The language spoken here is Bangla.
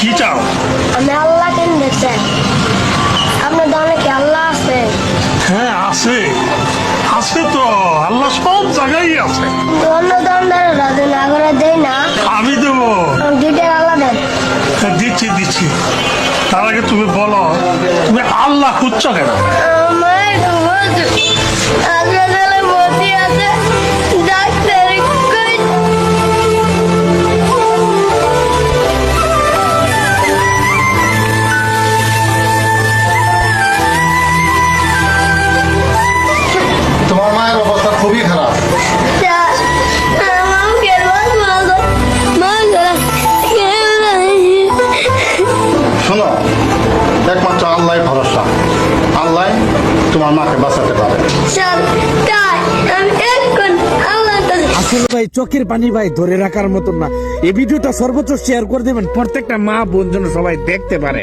কি চাও? আমি আল্লাহ কিনতে চাই। আপনার দলে কি আল্লাহ আছে? হ্যাঁ আছে, আছে তো, আল্লাহ সব জায়গায় আছে। অন্য দোকানদারে রাজু না করে দেয় না। আমি দেবো। দুইটার আল্লাহ দেন। হ্যাঁ, দিচ্ছি দিচ্ছি। তার আগে তুমি বলো, তুমি আল্লাহ খুঁজছো কেন? আমার হাসপাতালে ভর্তি আছে, ডাক্তার কই? তোমার মায়ের অবস্থা খুবই খারাপ। শোনো, একমাত্র আল্লাহ ভরসা। আল্লাহ তোমার মাকে বাঁচাতে পারে। আসলে ভাই চোখের পানি ভাই ধরে রাখার মতন না। এই ভিডিওটা সর্বোচ্চ শেয়ার করে দেবেন, প্রত্যেকটা মা বোন যেন সবাই দেখতে পারে।